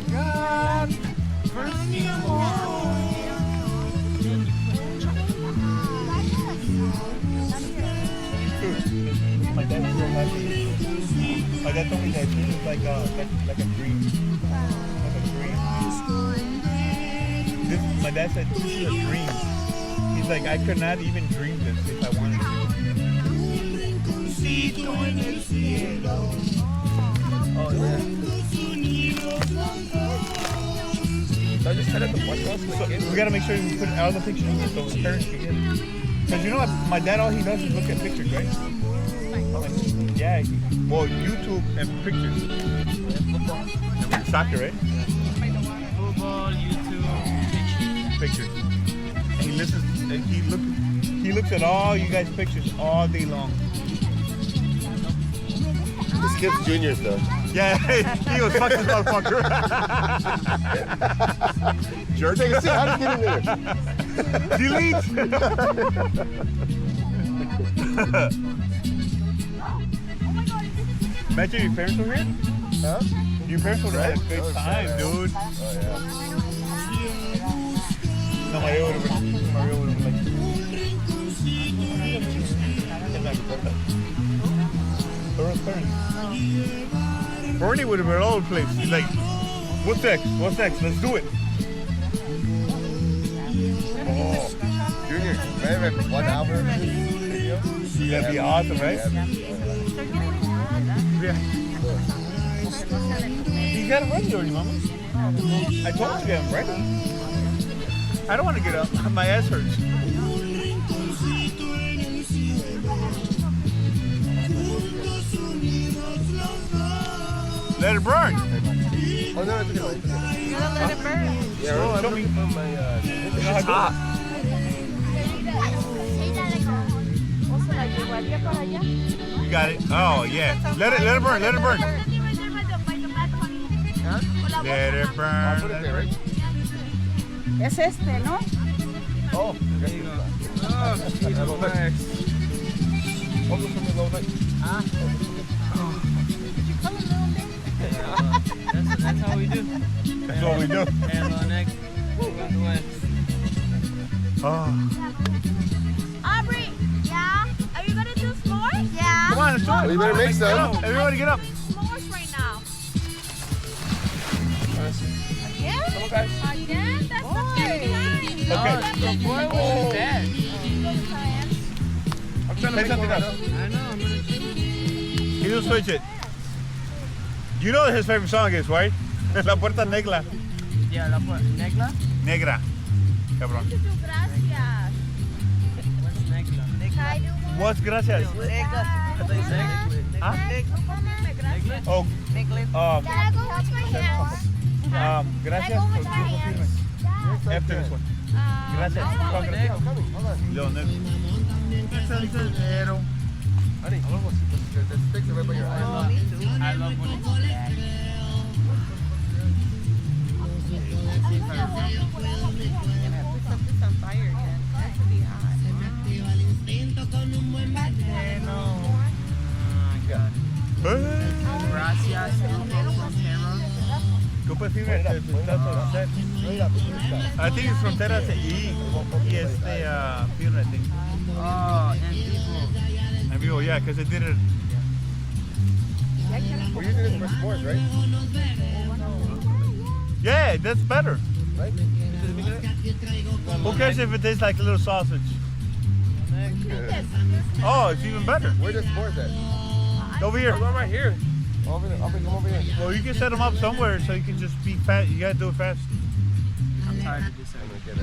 lugar por mi amor. My dad's so happy. My dad told me that this is like a dream. Like a dream. My dad said this is a dream. He's like, I could not even dream this if I wanted to. Oh, yeah. So I just set up the one house with kids. We gotta make sure we put all the pictures in so his parents can get it. Because you know what, my dad, all he does is look at pictures, right? Yeah, well, YouTube and pictures. And soccer, right? Football, YouTube, Pictures. And he listens, and he looks at all you guys' pictures all day long. He skips juniors though. Yeah, he goes, fuck this motherfucker. Jerk. Take a seat. How did you get in there? Delete. Imagine your parents were here. Huh? Your parents would have had a good Oh, time, yeah. dude. Oh yeah. No, Mario would have been like. Thoro's parents. Bernie would have been all over the place. He's like, what's next? What's next? Let's do it. Oh, Junior, man, 1 hour video. That'd be awesome, right? Yeah. You got it ready already, Mama. I told you to get him ready. I don't want to get up. My ass hurts. Let it burn. Oh no, it's okay. You gotta let it burn. Yeah, right. Show me. My You know how to do ¿O se la llevaría para allá? it? You got it. Oh yeah. Let it burn. Let it burn. Let it I'll put it there, burn. right? Es este, ¿no? Oh, There you go. Oh, keep relax. I'll go from the low night. That's how we do. That's what we do. And next, we're going to win. Oh. Aubrey, yeah? Are you gonna do s'mores? Yeah. Come on, let's do it. Well, you better mix Get them. up. Everybody get up. S'mores right now. Again? Come on, guys. Again? That's the third time. Okay. The boy wasn't bad. I'm trying to Say make something one else. right I know, I'm going to change. He'll switch it. You know what his favorite song is, right? La Puerta Negra. Yeah, la negla? Negra. Cabrón. Gracias. What's negla? What's gracias? Huh? Oh, Can I go wash my hands? gracias por tu firme. After this one. Gracias. I'm coming. Hold on. Leonel. Honey, the sticks are right by your eyes. I love when it's black. Gracias, ¿Tú prefieres el pistachio set? I think it's fronteras y firme, I think. Oh, and people. En vivo, yeah, because they did it. We're using this for sports, right? Yeah, that's better. Right? Who cares if it tastes like a little sausage? Oh, it's even better. Where's the sports at? Over here. I'm right here. Over there. Come over here. Well, you can set them up somewhere so you can just be fast. You gotta do it fast. I'm tired of this. I'm gonna get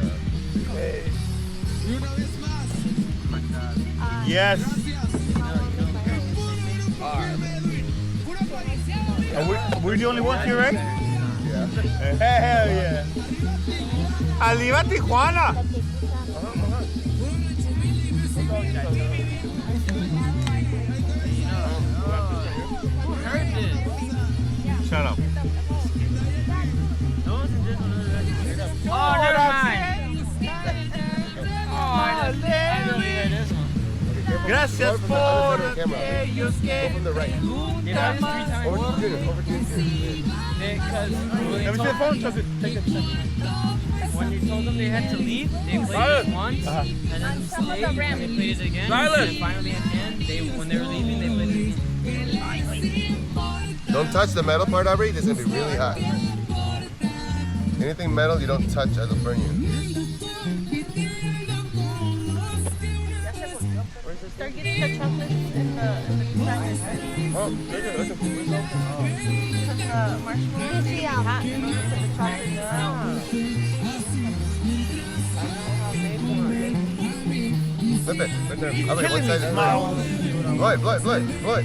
Oh my God. Yes. Are we the only ones here, right? Yeah. Hell yeah. Arriba Tijuana. Who heard this? Shut up. No one's just oh, never mind. Oh, I really heard this one. Gracias Go from the por other camera. aquellos Go que from the right. They tried this 3 times. Over to Junior. Because Let me see the phone. Take it. when you told them they had to leave, they played it once, and then stayed, and they played it again. And then finally at the end, when they were leaving, they played it again. Don't touch the metal part, Aubrey. It's gonna be really hot. Anything metal you don't touch, it'll burn you. Start getting the chocolates in the crackers, right? Oh, that's a cool result. Because the marshmallows are hot and then you put the chocolate down. Flip it. Right there. Aubrey, one side is burning. Blow it.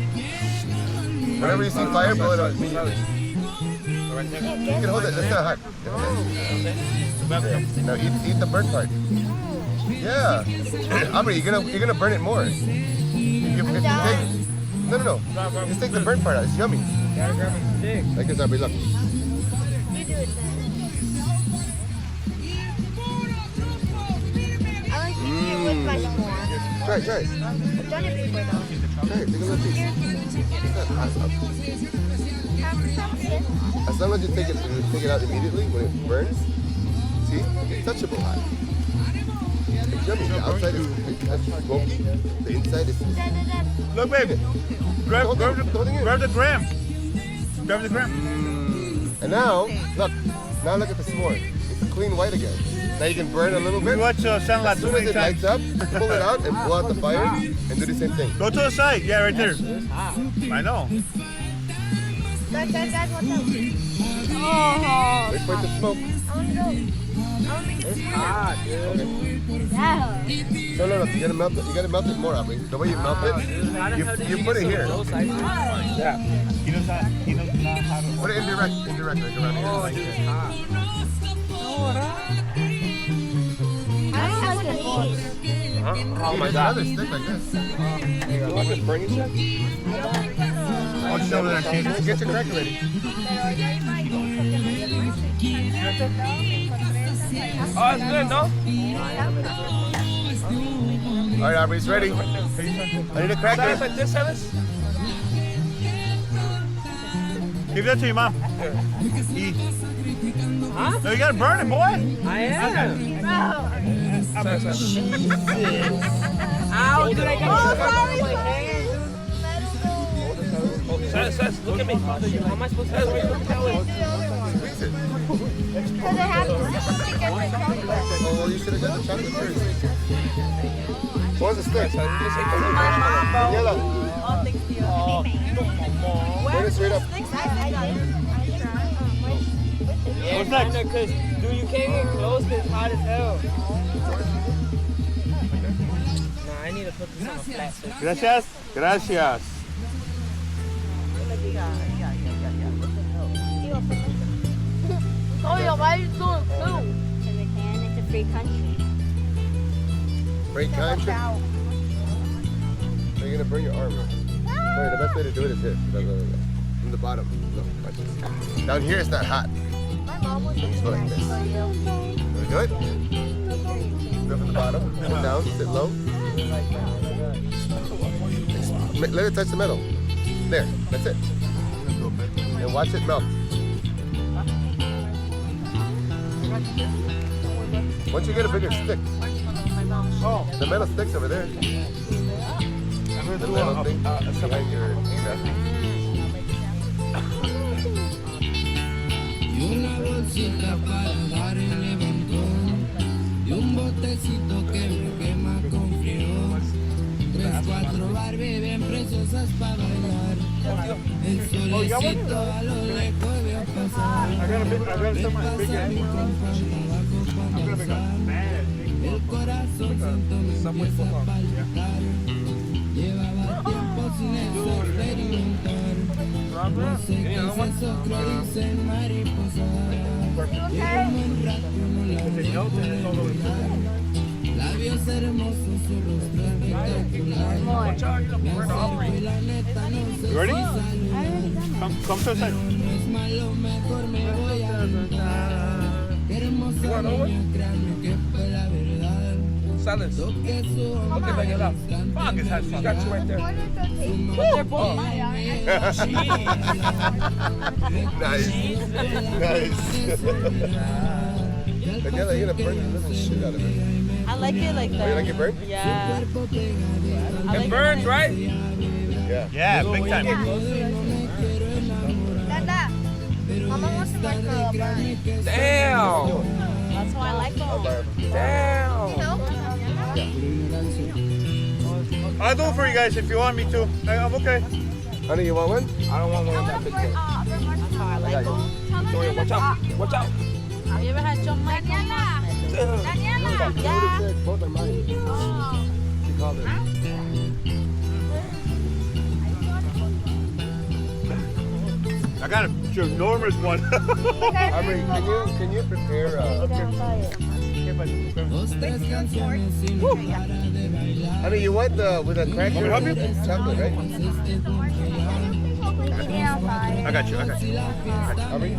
Whenever you see fire, blow it out immediately. You can hold it. That's not hot. Now eat the burnt part. Yeah. Aubrey, you're gonna burn it more. If you take, no. Just take the burnt part out. It's yummy. Gotta grab a stick. Like this, Aubrey. Look. You do it then. I like to eat it with my s'more. Try it. I've done it before though. Try it. Take a little piece. It's not hot. As long as you take it out immediately when it burns. See? It's touchable hot. It's yummy. The outside is smoky. The inside is. Look, baby. Grab the gram. Grab the gram. And now, look at the s'more. It's clean white again. Now you can burn a little bit. We watch Sunlight As too soon as many it lights times. up, pull it out and blow out the fire and do the same thing. Go to the side. Yeah, right there. I know. Guys, watch out. Oh, Wait for it to smoke. I want to go. I want to make it smaller. Hot, dude. Yeah. No. You gotta melt it more, Aubrey. The way you melt it, you put it here. Yeah. He knows not how to. Put it indirect, like around here. Oh, it's just hot. I don't have to eat. Oh my There's god. another stick like this. You want this burning check? I'll just over there and change it. Get your cracker ready. Oh, it's good, no? All right, Aubrey, it's ready. I need a cracker. Like this, Ellis? Give that to your mom. Eat. Huh? No, you gotta burn it, boy. I am. Ow, dude, I got Seth, look at me. How am I supposed to Squeeze it. Because I have chicken with chocolate. Oh, well, you should have got the chocolate first. Where's the stick? Daniela, Oh, thanks to you. bring it straight up. What's next? Because, dude, you can't get close because it's hot as hell. Nah, I need to put this on a flat surface. Gracias. Oh, yeah, why are you doing food? Because I can. It's a free country. Break country. Are you gonna burn your arm? Wait, the best way to do it is here. From the bottom. Look, watch this. Down here it's not hot. My mom was Just go like this. Wanna do it? Go from the bottom. Sit down. Sit low. Let it touch the metal. There. That's it. And watch it melt. Once you get a bigger stick. Oh, the metal stick's over there. The metal thing behind your chest. Y una bolsita para dar el levantón y un botecito que me quema con frío. 3, 4 Barbie bien preciosas para bailar. El solecito a lo lejos veo pasar. Pasa mi compa abajo para gozar. El corazón siento me empieza a palpitar. Llevaba tiempo sin experimentar. No sé qué es eso que dicen mariposa. Llevo un buen rato, no la veo por olvidar. Labios hermosos, su rostro espectacular. Me acerco y la neta no sé You ready? si saludar. Come to the side. No es malo, mejor me voy a montar. Qué hermosa niña, créanme que fue la verdad. Silence. Look at back it up. Fuck, it's hot. Got you right there. They're both mine. Nice. Nice. Daniela, you're gonna burn the living shit out of it. I like it like Oh, that. you like it burnt? Yeah. It burns, right? Yeah. Yeah, big time. Dada, Mama wants to like burn. Damn. That's why I like them. Damn. I'll do it for you guys if you want me to. I'm okay. Honey, you want one? I don't want one of that big one. That's how I like them. Sorry, watch out. Watch out. Have you ever had John Michael? Daniela, Yeah. Both are mine. She called it. I got a ginormous one. Aubrey, can you prepare honey, you want the with a cracker? Want me to help you? Chocolate, right? I got you. Aubrey?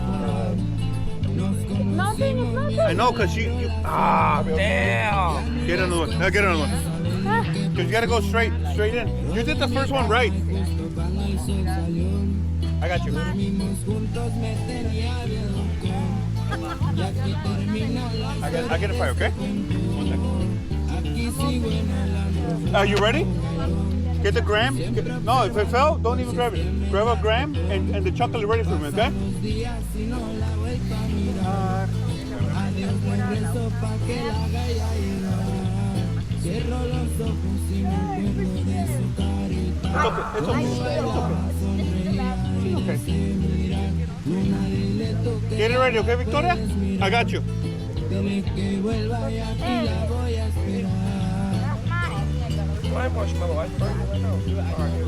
Nothing, it's nothing. I know, cause you Damn. get another one. No, get another one. Cause you gotta go straight in. You did the first one right. I got you. I get a fire, okay? 1 second. Are you ready? Get the gram. No, if it fell, don't even grab it. Grab a gram and the chocolate ready for me, okay? It's okay. Get it ready, okay, Victoria? I got you. My marshmallow, I burned it right now. All right.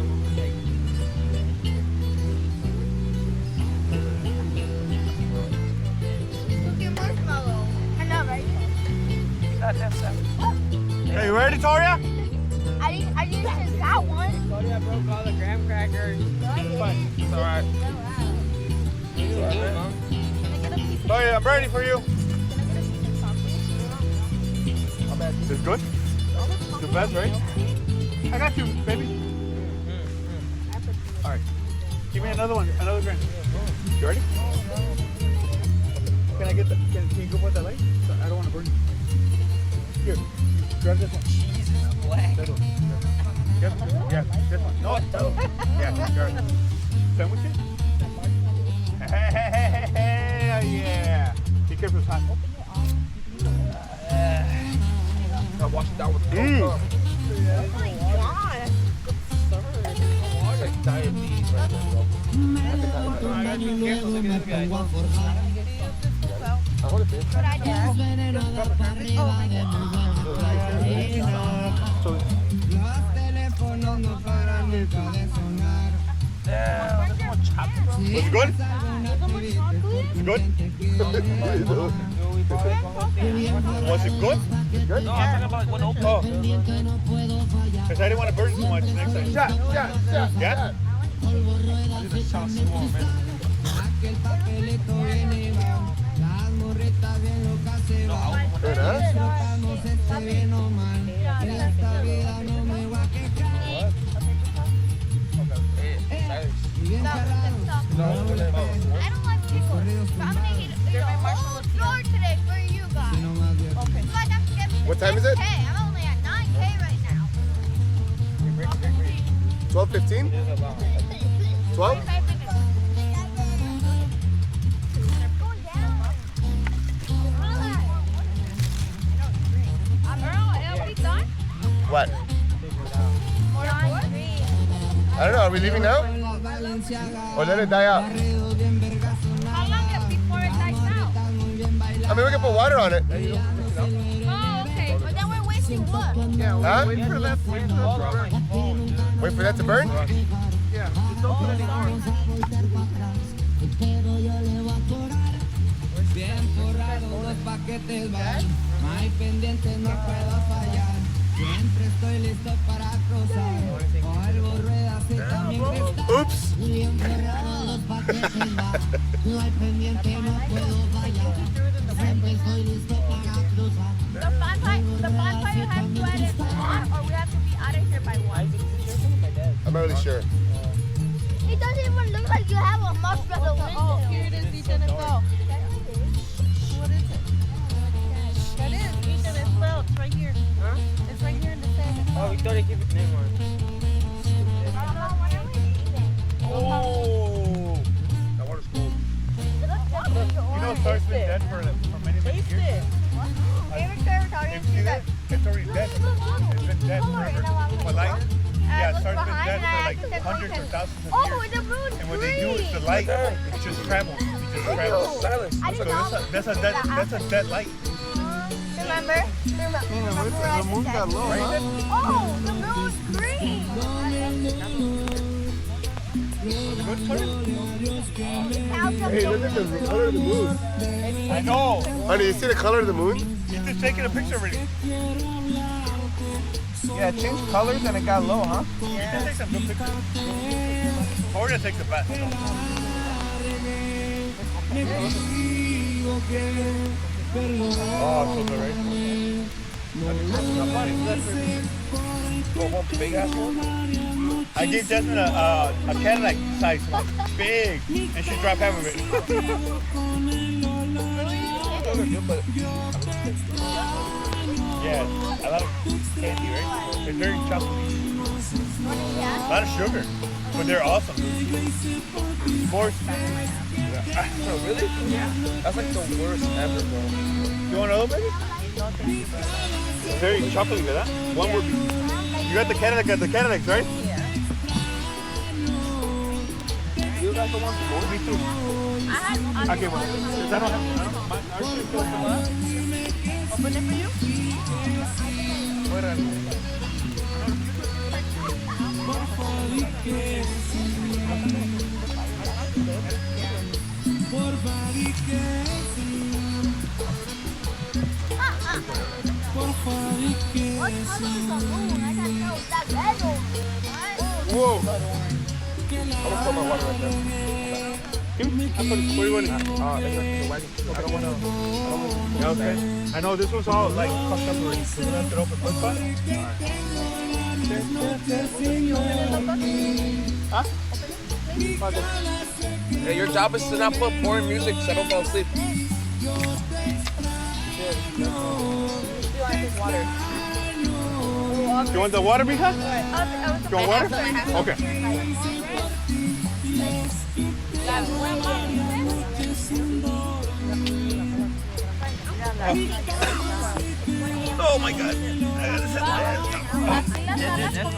I know, right? Hey, you ready, Toria? I didn't just got one. Claudia broke all the graham crackers. It's all right. Toria, I'm ready for you. It's good? The best, right? I got you, baby. All right. Give me another one, another gram. You ready? Can I get that? Can you go with that light? I don't want to burn you. Here, grab this one. Jesus, black. That one. Yep. Yeah, this one. No, yeah, grab it. Sandwich it? Hey, yeah. Be careful, it's hot. I wash it down with the Mm. cup. Oh my god. It's like diabetes right there, bro. Hold it, babe. What I did. So, was it good? It's good? Was it good? No, I'm talking about one open. Oh. Because I didn't want to burn too much next time. Yeah? This sounds small, man. Good, huh? I don't like people. But I'm gonna eat the whole floor today for you guys. Okay. You guys have to get me What time is it? 10K. I'm only at 9K right now. 12:15? 12? What? I don't know. Are we leaving now? Or let it die out? How long before it dies out? I mean, we can put water on it. Oh, okay. But then we're wasting wood. Huh? Wait for that. Wait for that to burn? Bien forrados los paquetes van, no hay pendientes, no puedo fallar. Siempre estoy listo para cruzar. Algo ruedas y también cristal. Oops. Y encerrados los paquetes va. No hay pendiente, no puedo fallar. Siempre estoy listo para cruzar. The bonfire has to end at 1, or we have to be out of here by 1. I'm not really sure. It doesn't even look like you have a marshmallow. Oh, here it is, Ethan, as well. What is it? That is, Ethan, as well. It's right here. Huh? It's right here in the sand. Oh, Victoria, keep it name on. Oh! That water's cold. You know Star's been dead for many, many years. If you see that, it's already dead. It's been dead forever. But like, yeah, Star's been dead for like hundreds or thousands of Oh, years. the moon's And what they do is the light, it just travels. It just travels. Silence. I So didn't know. that's a dead light. Remember? The moon got low, huh? Oh, the moon's green. Hey, look at the color of the moon. I know. Honey, you see the color of the moon? He's just taking a picture already. Yeah, it changed colors and it got low, huh? You can take some good pictures. Or to take the best. Oh, so good, right? Oh, one big ass one? I gave Desmond a Cadillac size one. Big. And she dropped half of it. Yeah, a lot of candy, right? They're very chocolatey. A lot of sugar. But they're awesome. More. Oh, really? Yeah. That's like the worst ever, bro. You want another baby? Very chocolatey, right? One would be. You got the Cadillacs, right? You got the one for Me too. Okay, well, since I don't have ours is close to mine. Open it for you? What color is the moon? I don't know. That red one. Whoa. I'm gonna put my water right there. What do you want? It's like the wagon. I don't wanna. Yeah, okay. I know this was all like fucked up already. So we left it open. What's fun? Hey, your job is to not put boring music so I don't fall asleep. You want the water, Mija? You want water? Okay. Oh my God. I gotta sit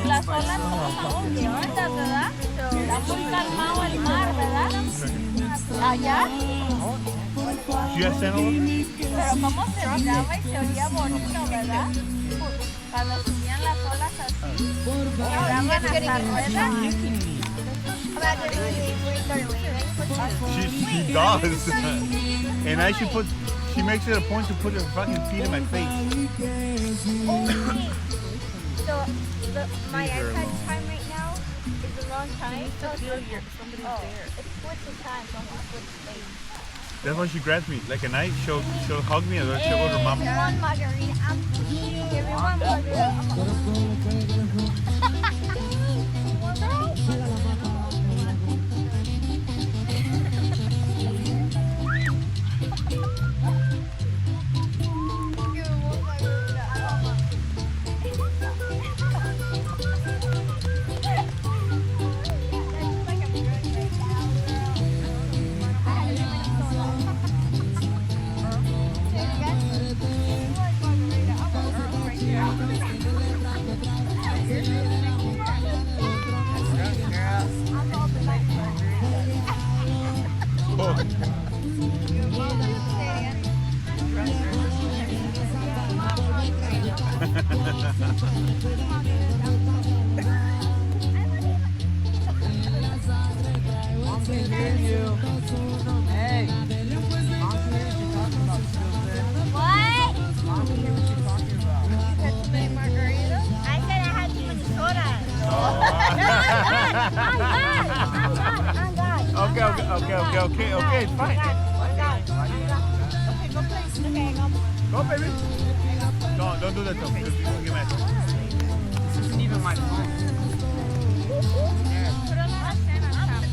Las olas son violentas, ¿verdad? Está muy calmado el mar, ¿verdad? Allá. You got sand over? Pero cómo se miraba y se oía bonito, ¿verdad? Cuando subían las olas así. Llegaban hasta ruedas. She does. And she makes it a point to put her fucking feet in my face. So my iPad time right now is the wrong time. So it's switching time, so I'm gonna switch space. That's why she grabs me. Like at night, she'll hug me and then she'll go to her mom. One margarita. Give me one margarita. What? You had too many margaritas? okay, it's fine. Okay, go play. Okay, Go, baby. No, don't do that though, because you won't get mad. This isn't even my phone.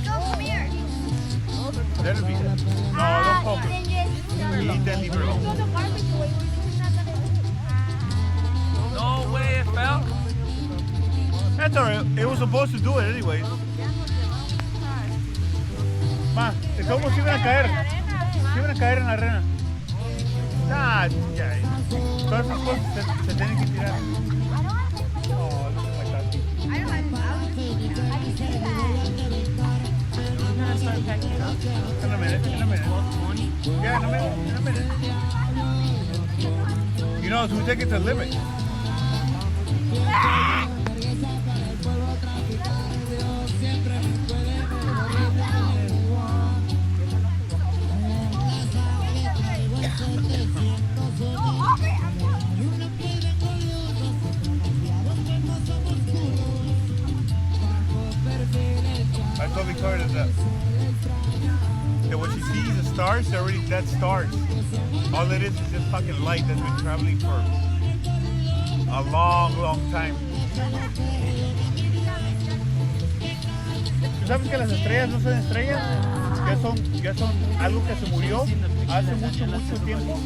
Come here. Let it be. No, don't focus. Eat that, leave her alone. No way it fell. That's alright. It was supposed to do it anyways. Ma, de cómo se iban a caer. Se iban a caer en la arena. Ah, ya. Todas esas cosas se tienen que tirar. Oh, look at my dog. We're gonna start packing it up. In a minute. 12:20. Yeah, in a minute. You know, so we take it to the limit. I told Victoria that when she sees the stars, they're already dead stars. All it is just fucking light that's been traveling for a long, long time. ¿Tú sabes que las estrellas no son estrellas? Ya son algo que se murió hace mucho, mucho tiempo.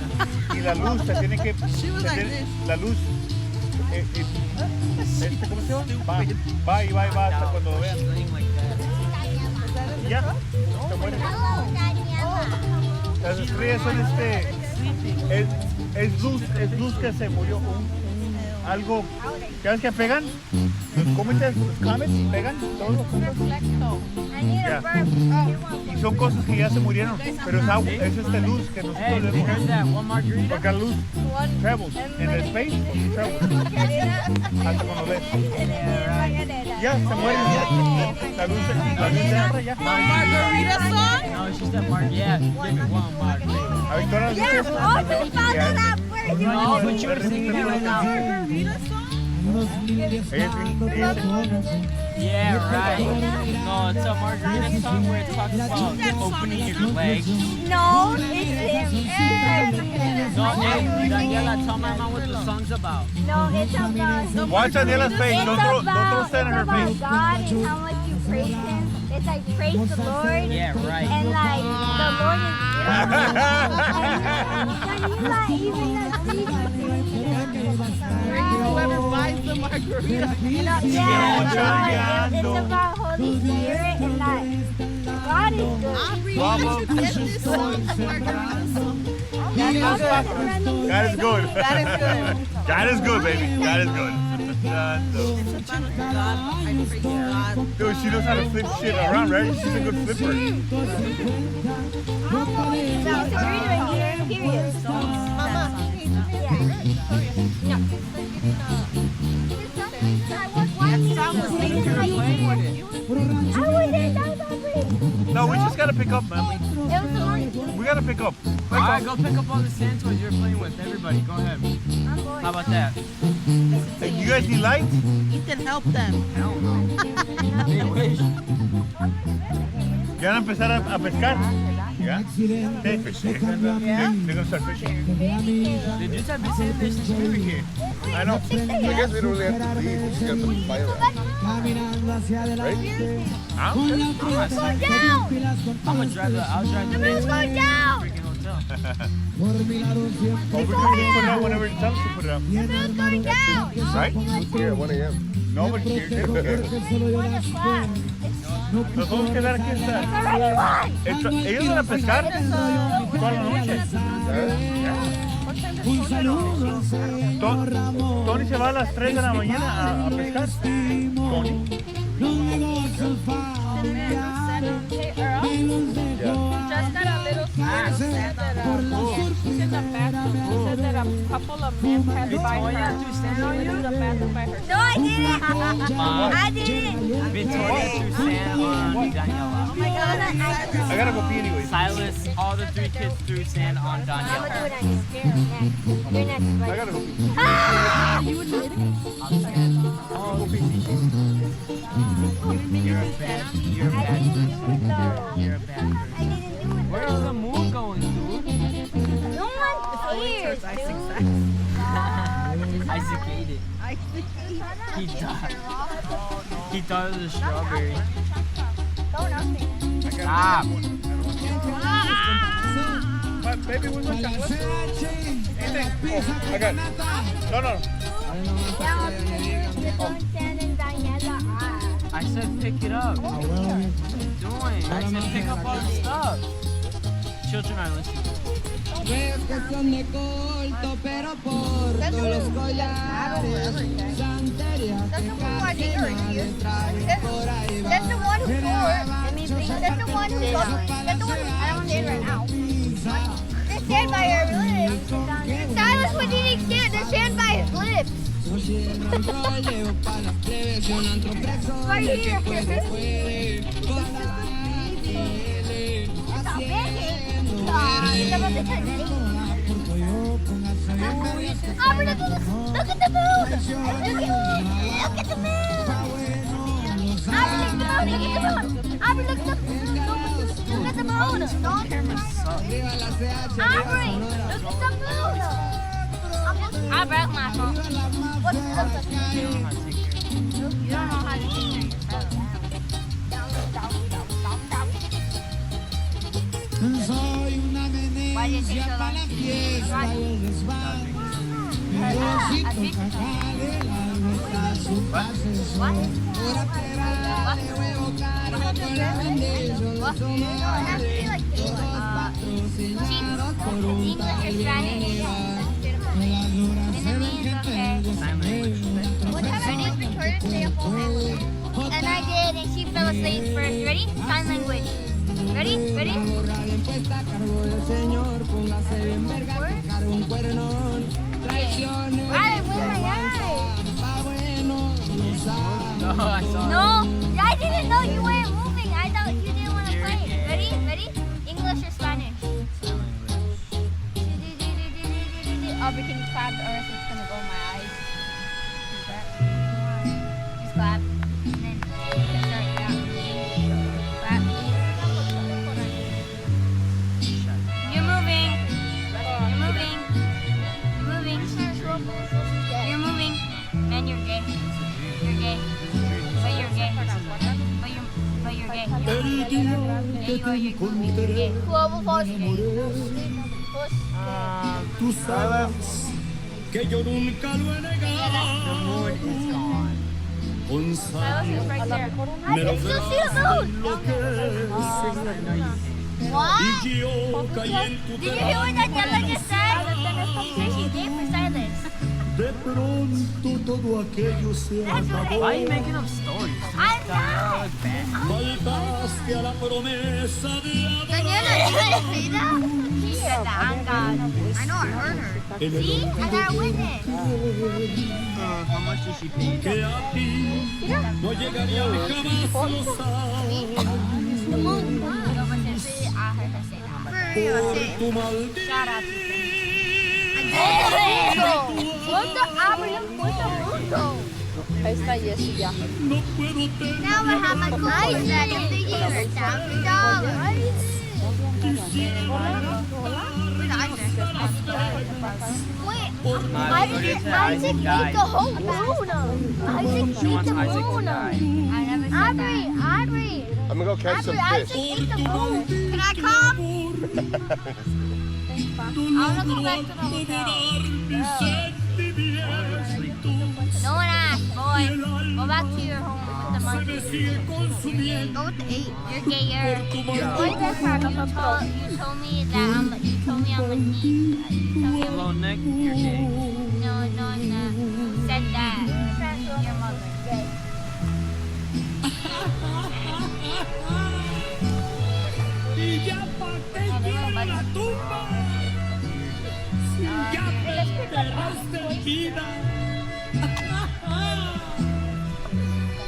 Y la luz se tiene que... La luz... ¿Cómo se llama? Va y va hasta cuando lo vean. Ya, se mueren. Las estrellas son es luz que se murió. Algo, ¿sabes qué pegan? Los cometas, los comets pegan todos los cometas. Ya. Y son cosas que ya se murieron, pero es agua, es luz que nosotros Hey, they heard vemos. that? One margarita? Porque la luz travels in space, travels. Hasta cuando ves. Ya, se mueren. La luz se abre ya. Margarita song? No, it's just that yeah, give me one margarita. A Victoria le gusta eso. No, but you were singing it right now. Yeah, right. No, it's a margarita song where it talks about opening your legs. No, it's him. No, hey, Daniela, tell my mom what the song's about. No, it's about. Watch Daniela's face. It's Don't throw sand in her about face. God and how much you praise Him. It's like praise the Lord. Yeah, right. And like the Lord is beautiful. And Whoever buys the margarita. It's about Holy Spirit and that God is good. Aubrey, where did you get this song, the margarita song? God is good. God is good, baby. God is good. It's about God. I praise God. Dude, she knows how to flip shit around, right? She's a good flipper. Mama, No, we just gotta pick up, man. We gotta pick up. Alright, go pick up all the sand toys you're playing with. Everybody, go ahead. How about that? Hey, you guys need lights? Ethan, help them. Hell no. They wish. Ya van a empezar a pescar. Yeah? They fish. They're gonna start fishing. They just have to say this is over here. I know. I guess we don't really have to leave. We just got to fire out. Right? Huh? I'm gonna drive I'll drive the next freaking hotel. Oh, we can put it out whenever it tells us to put it out. Right? Here at 1 a.m. No, but here. Nos vamos a quedar aquí hasta... Ellos van a pescar toda la noche. Tony se va a las 3 de la mañana a pescar. Tony. Just got a little scared. She said that she's in the bathroom. She said that a couple of men passed by her. stand on you? In the bathroom by her. No, I didn't. I didn't. Victoria threw sand on Daniela. Oh my God, I gotta go pee anyway. Silas, all the 3 kids threw sand on I'm gonna do Daniela. it on your spirit next. You're next, I buddy. gotta go pee. You're a bad I didn't do it though. You're a bad I didn't do Where's the moon going, dude? No one's here, dude. Isaac ate it. He died. He thought it was a strawberry. Don't ask me. Stop. But baby, where's my chocolate? Anything? Oh, I got it. No. Now, this one, Stan and Daniela are. I said pick it up. What are you doing? I said pick up all the stuff. Children are listening. Es cuestión de corto, pero porto los collares, santería que casi nadie trae por ahí va. That's the one who scored. That's the one who got. That's the one who I don't right now. The stand by her lips. Silas was eating stand. The stand by his lips. No cierran rollo para las plebes, un antro preso Right el que here. puede, puede. Para tele, haciendo porque yo póngase muy Aubrey, look at the moon. Look at the moon. Aubrey, look at the moon. Look at the moon. arriba la CH. Aubrey, look at the moon. I broke my phone. What's the You don't know how to take care of it. You don't know how to take care of Soy una venecia para la fiesta y el desván. Necesito sacarle la vuelta a su pase. Por atrás le huevo caro con la bendición de su madre. Todos patrocinados por un tal bienestar. En las duras se ven gente And I did, and she fell asleep first. Ready? Sign language. Ready? Ready? Cargo del Señor, póngase bien verga, que cargo un cuernón. Traiciones, I with my eyes. va bueno, no sabe. No, I saw it. No, I didn't know you weren't moving. I thought you didn't want to play. Ready? Ready? English or Spanish? Aubrey, can you clap or else it's gonna go in my eyes? Just clap. And then you can start it out. Clap. You're moving. You're moving. You're moving. You're moving. And you're gay. You're gay. But you're gay. But you're gay. You're gay. Whoever falls Tú sabes que yo nunca lo he negado. Con sangre right there. me I lo can still see the moon. lo que es. What? Y yo caí en tu Did you hear what Daniela just said? She's gay for silence. De pronto todo aquello se acabó. Why are you making up stories? I'm not. Faltaste a la promesa de Daniela, you didn't say that? She said that. I'm God. I know, I heard her. See? I got a witness. How much did she pay? que a ti no llegaría jamás lo sabes. The moon. No, but then I heard her say that. For real, say Tu maldita shout out to her. What's the moon? Ahí está Jessie ya. no puedo tener Now I have my coupons that in the year. Wait, Isaac ate the whole moon. Isaac She ate wants the Isaac to moon. die. I never said that. Aubrey. I'm gonna go catch some Isaac fish. ate the moon. Can I come? I want to go back to the hotel. No one asked, boy. Go back to your home with the monkey. Go with the 8. You're gayer. You told me that I'm a neat. You told me Hello, Nick. You're gay. no, I'm not. You said that. Your mother. y ya pa' qué quiero la tumba. Ya perdiste vida.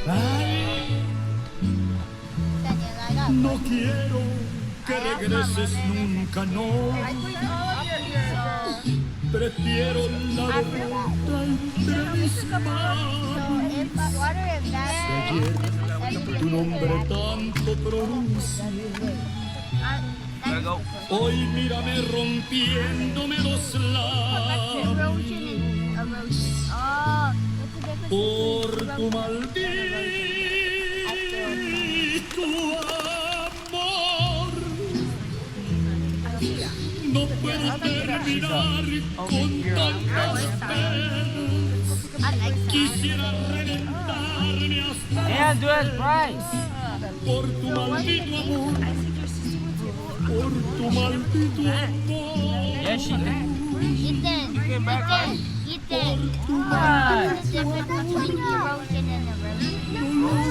Ay, Daniela, I got no quiero que regreses nunca, no. Prefiero la derrota entre mis manos. Tu nombre tanto pronuncié. Gotta go. Hoy mírame rompiéndome los labios Erosion and erosion. Oh, what's the difference por between tu erosion maldito amor. No puedo terminar con tantas penas. I like that. Quisiera reventarme hasta And do it, Bryce. por tu maldito amor. Por tu maldito amor. Yes, she did. Ethan, Ethan. What? What's the difference between erosion and erosion?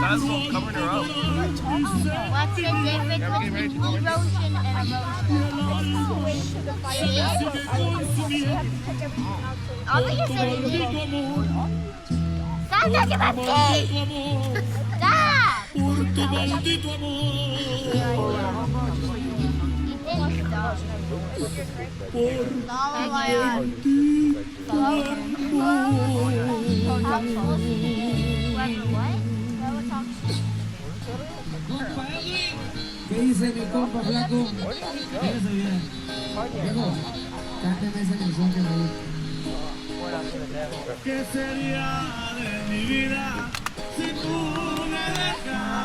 That's what covering her up. What's the difference between erosion and erosion? All you said is stop talking about me! Stop! Por tu maldito amor. ¿Qué dice mi compa flaco? Eso bien. Viejo, cánteme esa canción que me gusta. ¿Qué sería de mi vida si tú me dejaras?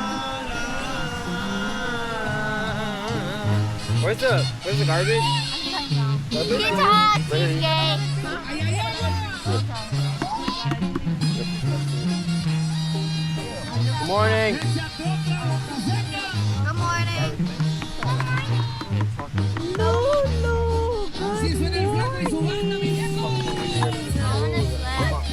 Where's the garbage? He talks, he's gay. Good morning. Good morning. Así suena el flaco y su banda, mi viejo. I wanna slap.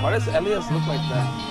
Why does Elias look like that?